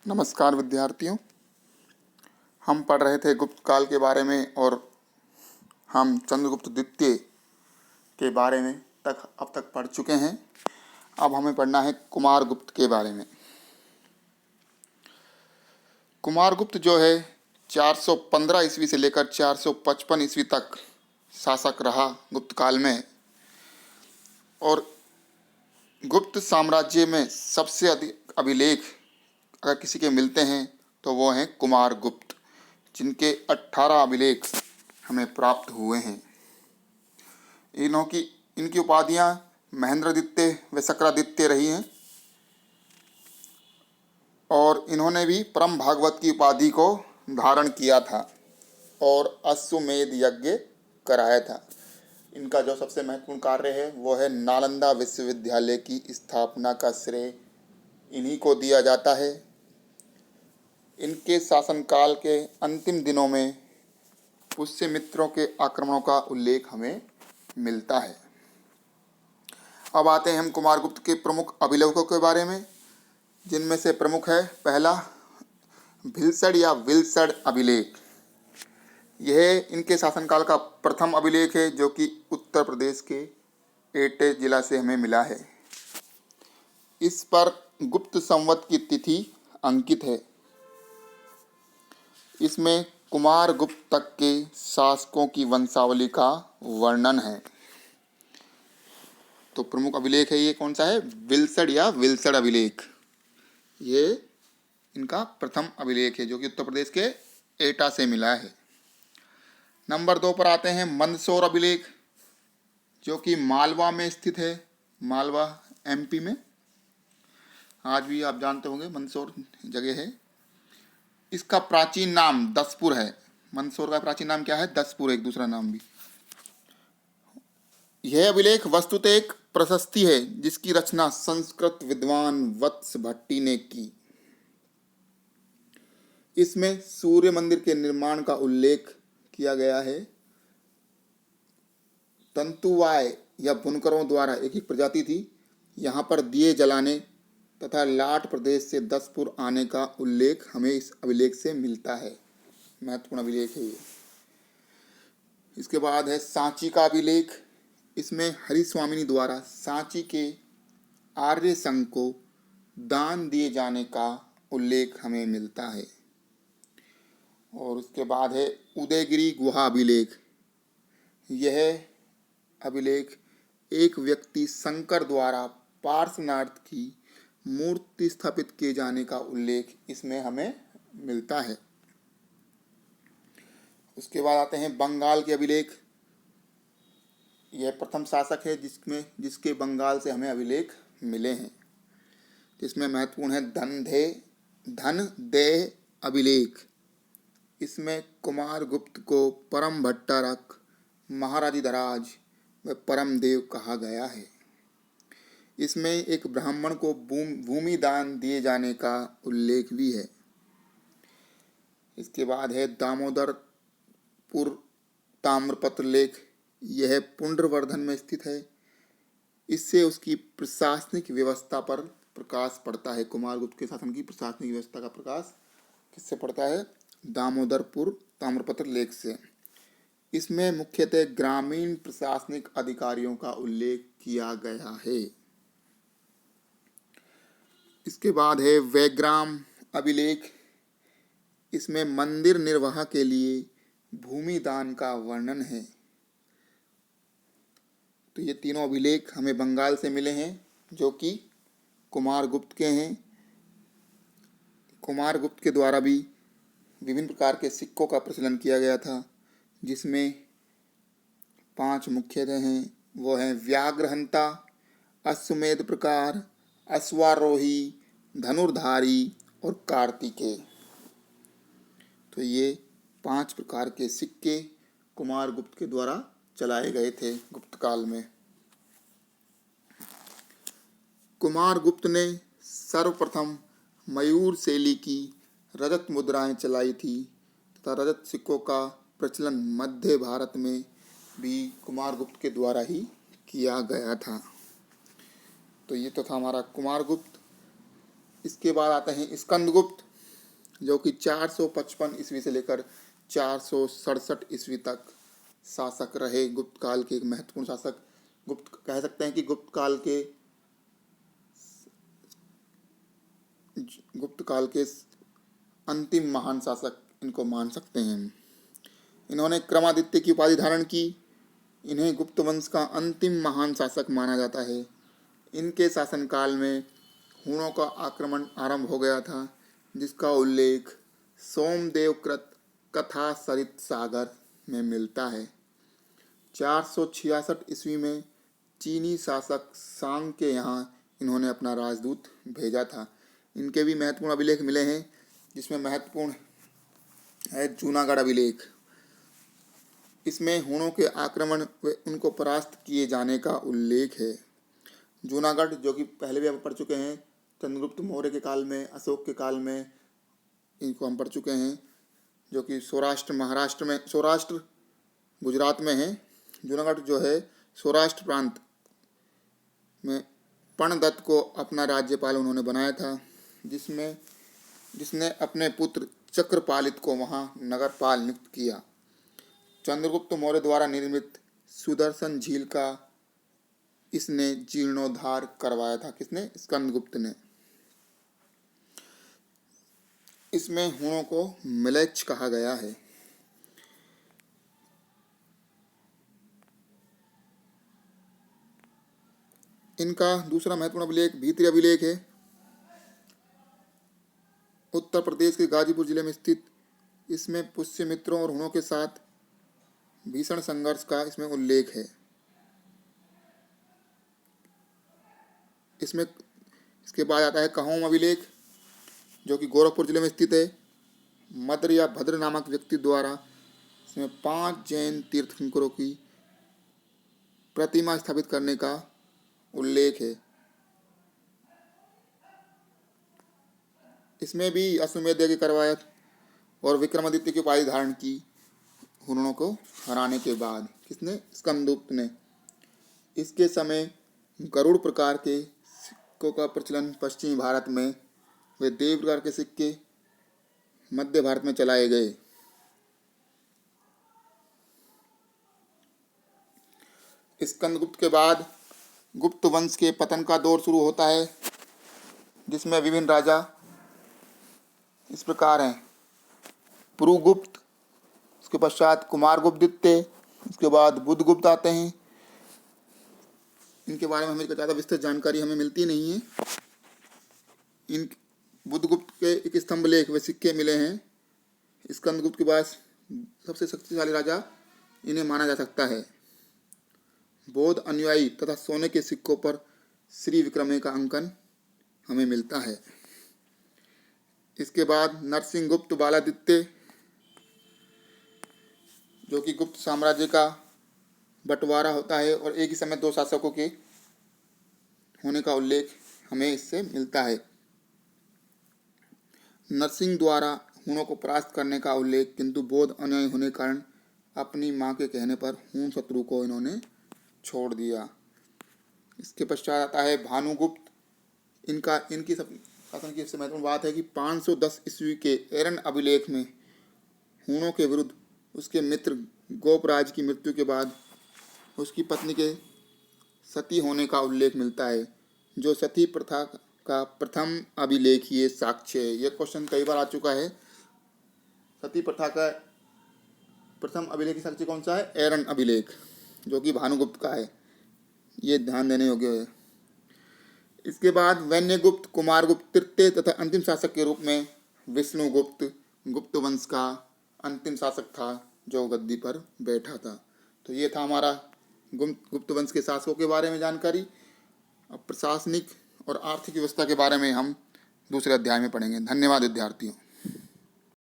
नमस्कार विद्यार्थियों। हम पढ़ रहे थे गुप्त काल के बारे में और हम चंद्रगुप्त द्वितीय के बारे में अब तक पढ़ चुके हैं। अब हमें पढ़ना है कुमारगुप्त के बारे में। कुमारगुप्त जो है 415 ईस्वी से लेकर 455 ईस्वी तक शासक रहा गुप्त काल में, और गुप्त साम्राज्य में सबसे अधिक अभिलेख अगर किसी के मिलते हैं तो वो हैं कुमारगुप्त, जिनके 18 अभिलेख हमें प्राप्त हुए हैं। इनकी उपाधियां महेंद्रद्वितीय व शक्रादित्य रही हैं, और इन्होंने भी परम भागवत की उपाधि को धारण किया था और अश्वमेध यज्ञ कराया था। इनका जो सबसे महत्वपूर्ण कार्य है वो है नालंदा विश्वविद्यालय की स्थापना का श्रेय इन्हीं को दिया जाता है। इनके शासनकाल के अंतिम दिनों में पुष्यमित्रों के आक्रमणों का उल्लेख हमें मिलता है। अब आते हैं हम कुमारगुप्त के प्रमुख अभिलेखों के बारे में, जिनमें से प्रमुख है पहला भिलसड़ या विलसड़ अभिलेख। यह इनके शासनकाल का प्रथम अभिलेख है, जो कि उत्तर प्रदेश के एटे जिला से हमें मिला है। इस पर गुप्त संवत की तिथि अंकित है। इसमें कुमारगुप्त तक के शासकों की वंशावली का वर्णन है। तो प्रमुख अभिलेख है ये कौन सा है? विलसड़ या विलसड़ अभिलेख। ये इनका प्रथम अभिलेख है जो कि उत्तर प्रदेश के एटा से मिला है। नंबर 2 पर आते हैं मंदसौर अभिलेख, जो कि मालवा में स्थित है। मालवा एमपी में आज भी आप जानते होंगे मंदसौर जगह है। इसका प्राचीन नाम दसपुर है। मंदसौर का प्राचीन नाम क्या है? दसपुर, एक दूसरा नाम भी। यह अभिलेख वस्तुतः एक प्रशस्ति है जिसकी रचना संस्कृत विद्वान वत्स भट्टी ने की। इसमें सूर्य मंदिर के निर्माण का उल्लेख किया गया है। तंतुवाय या बुनकरों द्वारा एक प्रजाति थी यहाँ पर दिए जलाने तथा लाट प्रदेश से दसपुर आने का उल्लेख हमें इस अभिलेख से मिलता है। महत्वपूर्ण अभिलेख है ये। इसके बाद है सांची का अभिलेख। इसमें हरिस्वामिनी द्वारा सांची के आर्य संघ को दान दिए जाने का उल्लेख हमें मिलता है। और उसके बाद है उदयगिरी गुहा अभिलेख। यह अभिलेख एक व्यक्ति शंकर द्वारा पार्श्वनाथ की मूर्ति स्थापित किए जाने का उल्लेख इसमें हमें मिलता है। उसके बाद आते हैं बंगाल के अभिलेख। यह प्रथम शासक है जिसके बंगाल से हमें अभिलेख मिले हैं। जिसमें महत्वपूर्ण है धनदेह अभिलेख। इसमें कुमारगुप्त को परम भट्टारक, महाराजिधराज व परमदेव कहा गया है। इसमें एक ब्राह्मण को भूमि दान दिए जाने का उल्लेख भी है। इसके बाद है दामोदरपुर ताम्रपत्र लेख। यह पुंड्रवर्धन में स्थित है। इससे उसकी प्रशासनिक व्यवस्था पर प्रकाश पड़ता है। कुमारगुप्त के शासन की प्रशासनिक व्यवस्था का प्रकाश किससे पड़ता है? दामोदरपुर ताम्रपत्र लेख से। इसमें मुख्यतः ग्रामीण प्रशासनिक अधिकारियों का उल्लेख किया गया है। इसके बाद है वैग्राम अभिलेख। इसमें मंदिर निर्वाह के लिए भूमि दान का वर्णन है। तो ये तीनों अभिलेख हमें बंगाल से मिले हैं जो कि कुमारगुप्त के हैं। कुमारगुप्त के द्वारा भी विभिन्न प्रकार के सिक्कों का प्रचलन किया गया था, जिसमें 5 मुख्यतः हैं। वो हैं व्याघ्रहंता, अश्वमेध प्रकार, अश्वारोही, धनुर्धारी और कार्तिकेय। तो ये 5 प्रकार के सिक्के कुमारगुप्त के द्वारा चलाए गए थे गुप्त काल में। कुमारगुप्त ने सर्वप्रथम मयूर शैली की रजत मुद्राएं चलाई थी तथा रजत सिक्कों का प्रचलन मध्य भारत में भी कुमारगुप्त के द्वारा ही किया गया था। तो ये तो था हमारा कुमारगुप्त। इसके बाद आते हैं स्कंदगुप्त। जो कि 455 ईस्वी से लेकर 467 ईस्वी तक शासक रहे। गुप्त काल के एक महत्वपूर्ण शासक, गुप्त कह सकते हैं कि गुप्त काल के अंतिम महान शासक इनको मान सकते हैं। इन्होंने क्रमादित्य की उपाधि धारण की। इन्हें गुप्त वंश का अंतिम महान शासक माना जाता है। इनके शासनकाल में हूणों का आक्रमण आरंभ हो गया था, जिसका उल्लेख सोमदेव कृत कथा सरित सागर में मिलता है। 466 ईस्वी में चीनी शासक सांग के यहाँ इन्होंने अपना राजदूत भेजा था। इनके भी महत्वपूर्ण अभिलेख मिले हैं, जिसमें महत्वपूर्ण है जूनागढ़ अभिलेख। इसमें हूणों के आक्रमण व उनको परास्त किए जाने का उल्लेख है। जूनागढ़, जो कि पहले भी हम पढ़ चुके हैं, चंद्रगुप्त मौर्य के काल में, अशोक के काल में इनको हम पढ़ चुके हैं, जो कि सौराष्ट्र गुजरात में है। जूनागढ़ जो है सौराष्ट्र प्रांत में पर्णदत्त को अपना राज्यपाल उन्होंने बनाया था, जिसने अपने पुत्र चक्रपालित को वहाँ नगरपाल नियुक्त किया। चंद्रगुप्त मौर्य द्वारा निर्मित सुदर्शन झील का इसने जीर्णोद्धार करवाया था। किसने? स्कंदगुप्त ने। इसमें हूणों को म्लेच्छ कहा गया है। इनका दूसरा महत्वपूर्ण अभिलेख भीतरी अभिलेख है। उत्तर प्रदेश के गाजीपुर जिले में स्थित इसमें पुष्यमित्रों और हूणों के साथ भीषण संघर्ष का इसमें उल्लेख है। इसके बाद आता है कहोम अभिलेख, जो कि गोरखपुर जिले में स्थित है। मद्र या भद्र नामक व्यक्ति द्वारा इसमें 5 जैन तीर्थंकरों की प्रतिमा स्थापित करने का उल्लेख है। इसमें भी अश्वमेध यज्ञ करवाया और विक्रमादित्य की उपाधि धारण की हूणों को हराने के बाद। किसने? स्कंदगुप्त ने। इसके समय गरुड़ प्रकार के सिक्कों का प्रचलन पश्चिमी भारत में, वे देव प्रकार के सिक्के मध्य भारत में चलाए गए। स्कंदगुप्त के बाद गुप्त वंश के पतन का दौर शुरू होता है, जिसमें विभिन्न राजा इस प्रकार हैं। पुरुगुप्त, उसके पश्चात कुमारगुप्त द्वितीय, उसके बाद बुधगुप्त आते हैं। इनके बारे में हमें ज़्यादा विस्तृत जानकारी हमें मिलती नहीं है। इन बुधगुप्त के एक स्तंभ लेख व सिक्के मिले हैं। स्कंदगुप्त के बाद सबसे शक्तिशाली राजा इन्हें माना जा सकता है। बौद्ध अनुयायी तथा सोने के सिक्कों पर श्री विक्रमे का अंकन हमें मिलता है। इसके बाद नरसिंहगुप्त बालादित्य, जो कि गुप्त साम्राज्य का बंटवारा होता है और एक ही समय 2 शासकों के होने का उल्लेख हमें इससे मिलता है। नरसिंह द्वारा हूणों को परास्त करने का उल्लेख, किंतु बौद्ध अनुयायी होने के कारण अपनी मां के कहने पर हूण शत्रु को इन्होंने छोड़ दिया। इसके पश्चात आता है भानुगुप्त। इनकी शासन की सबसे महत्वपूर्ण बात है कि 510 ईस्वी के एरन अभिलेख में हूणों के विरुद्ध उसके मित्र गोपराज की मृत्यु के बाद उसकी पत्नी के सती होने का उल्लेख मिलता है, जो सती प्रथा का प्रथम अभिलेखीय साक्ष्य है। यह क्वेश्चन कई बार आ चुका है। सती प्रथा का प्रथम अभिलेखीय साक्ष्य कौन सा है? एरन अभिलेख, जो कि भानुगुप्त का है। ये ध्यान देने योग्य है। इसके बाद वैन्यगुप्त, कुमारगुप्त तृतीय तथा अंतिम शासक के रूप में विष्णुगुप्त गुप्त वंश का अंतिम शासक था, जो गद्दी पर बैठा था। तो ये था हमारा गुप्त वंश के शासकों के बारे में जानकारी। अब प्रशासनिक और आर्थिक व्यवस्था के बारे में हम दूसरे अध्याय में पढ़ेंगे। धन्यवाद विद्यार्थियों।